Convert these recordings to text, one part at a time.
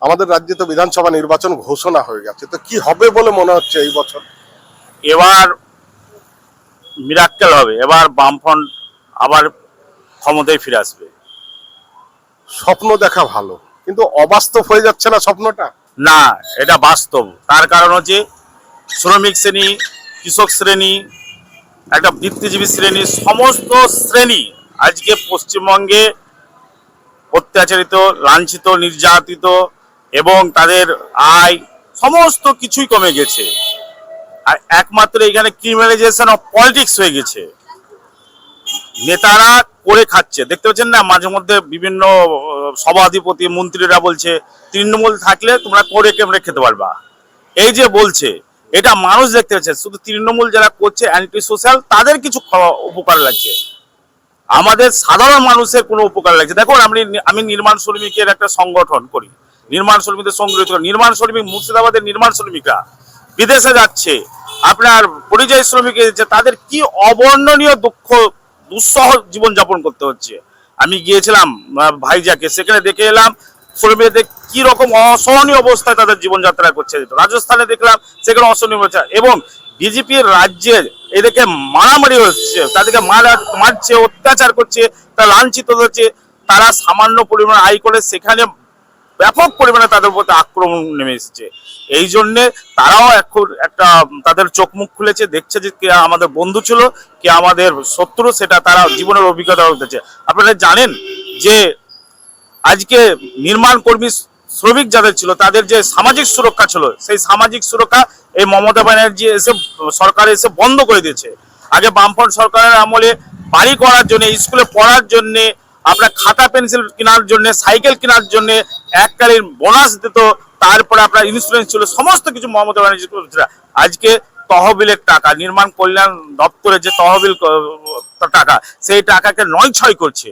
আমাদের রাজ্যে তো বিধানসভা নির্বাচন ঘোষণা হয়ে গেছে, তো কি হবে বলে মনে হচ্ছে এই বছর? এবার মিরাক্কেল হবে, এবার বামফ্রন্ট আবার ক্ষমতায় ফিরে আসবে। স্বপ্ন দেখা ভালো, কিন্তু অবাস্তব হয়ে যাচ্ছে না স্বপ্নটা? না, এটা বাস্তব। তার কারণ হচ্ছে শ্রমিক শ্রেণী, কৃষক শ্রেণী, একটা বৃত্তিজীবী শ্রেণী, সমস্ত শ্রেণী আজকে পশ্চিমবঙ্গে অত্যাচারিত, লাঞ্ছিত, নির্যাতিত এবং তাদের আয় সমস্ত কিছুই কমে গেছে। আর একমাত্র এখানে ক্রিমিনালাইজেশন অফ পলিটিক্স হয়ে গেছে। নেতারা করে খাচ্ছে, দেখতে পাচ্ছেন না? মাঝে মধ্যে বিভিন্ন সভাধিপতি মন্ত্রীরা বলছে তৃণমূল থাকলে তোমরা করে কেমনে খেতে পারবা, এই যে বলছে, এটা মানুষ দেখতে পাচ্ছে। শুধু তৃণমূল যারা করছে অ্যান্টি সোশ্যাল, তাদের কিছু উপকার লাগছে, আমাদের সাধারণ মানুষের কোনো উপকার লাগছে। দেখুন, আমি নির্মাণ শ্রমিকের একটা সংগঠন করি, নির্মাণ শ্রমিকদের সংগঠিত করি। নির্মাণ শ্রমিক, মুর্শিদাবাদের নির্মাণ শ্রমিকরা বিদেশে যাচ্ছে, আপনার পরিযায়ী শ্রমিক যাচ্ছে, তাদের কি অবর্ণনীয় দুঃসহ জীবনযাপন করতে হচ্ছে। আমি গিয়েছিলাম ভাইজাকে, সেখানে দেখে এলাম শ্রমিকদের কি রকম অসহনীয় অবস্থায় তাদের জীবনযাত্রা করছে। রাজস্থানে দেখলাম সেখানে অসহনীয় অবস্থা। এবং বিজেপির রাজ্যে এদেরকে মারামারি হচ্ছে, তাদেরকে মারছে, অত্যাচার করছে, তারা লাঞ্ছিত হচ্ছে। তারা সামান্য পরিমাণে আয় করে সেখানে ব্যাপক পরিমাণে তাদের উপর আক্রমণ নেমে এসেছে। এই জন্যে তারাও এখন একটা তাদের চোখ মুখ খুলেছে, দেখছে যে কে আমাদের বন্ধু ছিল, কে আমাদের শত্রু, সেটা তারা জীবনের অভিজ্ঞতা হতেছে। আপনারা জানেন যে আজকে নির্মাণ কর্মী শ্রমিক যাদের ছিল তাদের যে সামাজিক সুরক্ষা ছিল, সেই সামাজিক সুরক্ষা এই মমতা ব্যানার্জি এসে সরকার এসে বন্ধ করে দিয়েছে। আগে বামফ্রন্ট সরকারের আমলে বাড়ি করার জন্য, স্কুলে পড়ার জন্য, আপনার খাতা পেন্সিল কেনার জন্য, সাইকেল কেনার জন্য এককালীন বোনাস দিত, তারপরে আপনার ইন্স্যুরেন্স ছিল, সমস্ত কিছু মমতা ব্যানার্জি করেছিল। আজকে তহবিলের টাকা, নির্মাণ কল্যাণ দপ্তরের যে তহবিল টাকা, সেই টাকাকে নয় ছয় করছে।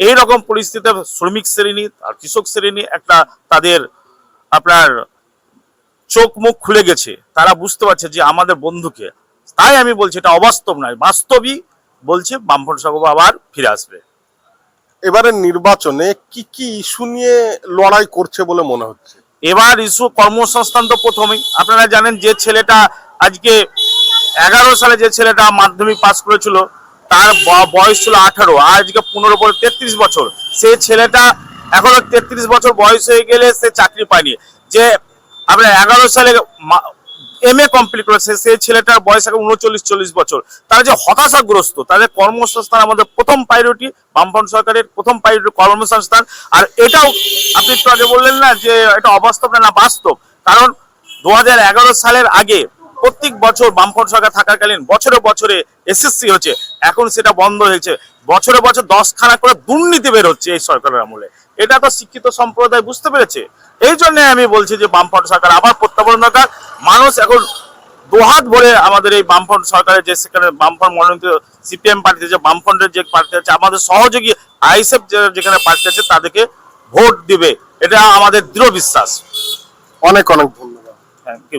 এইরকম পরিস্থিতিতে শ্রমিক শ্রেণী আর কৃষক শ্রেণী একটা তাদের আপনার চোখ মুখ খুলে গেছে, তারা বুঝতে পারছে যে আমাদের বন্ধুকে। তাই আমি বলছি এটা অবাস্তব নয়, বাস্তবই বলছে বামফ্রন্ট সরকার আবার ফিরে আসবে। এবারে নির্বাচনে কি কি ইস্যু নিয়ে লড়াই করছে বলে মনে হচ্ছে? এবার ইস্যু কর্মসংস্থান তো প্রথমেই। আপনারা জানেন যে ছেলেটা আজকে 11 সালে যে ছেলেটা মাধ্যমিক পাস করেছিল, তার বয়স ছিল 18, আজকে 15 পরে 33 বছর। সেই ছেলেটা এখনো 33 বছর বয়স হয়ে গেলে সে চাকরি পায়নি। যে আপনার 11 সালে MA কমপ্লিট করেছে, সেই ছেলেটার বয়স এখন 39-40 বছর। তারা যে হতাশাগ্রস্ত, তাদের কর্মসংস্থান আমাদের প্রথম প্রায়োরিটি, বামফ্রন্ট সরকারের প্রথম প্রায়োরিটি কর্মসংস্থান। আর এটাও আপনি একটু আগে বললেন না যে এটা অবাস্তব, না বাস্তব। কারণ 2011 সালের আগে প্রত্যেক বছর বামফ্রন্ট সরকার থাকাকালীন বছরে বছরে SSC হচ্ছে, এখন সেটা বন্ধ হয়েছে। বছরে বছর 10খানা করে দুর্নীতি বের হচ্ছে এই সরকারের আমলে। এটা তো শিক্ষিত সম্প্রদায় বুঝতে পেরেছে। এই জন্য আমি বলছি যে বামফ্রন্ট সরকার আবার প্রত্যাবর্তন দরকার। মানুষ এখন দুহাত ভরে আমাদের এই বামফ্রন্ট সরকারের যে সেখানে বামফ্রন্ট মনোনীত CPM পার্টি, যে বামফ্রন্টের যে প্রার্থী আছে, আমাদের সহযোগী ISF যেখানে প্রার্থী আছে, তাদেরকে ভোট দিবে, এটা আমাদের দৃঢ় বিশ্বাস। অনেক অনেক ধন্যবাদ। Thank you.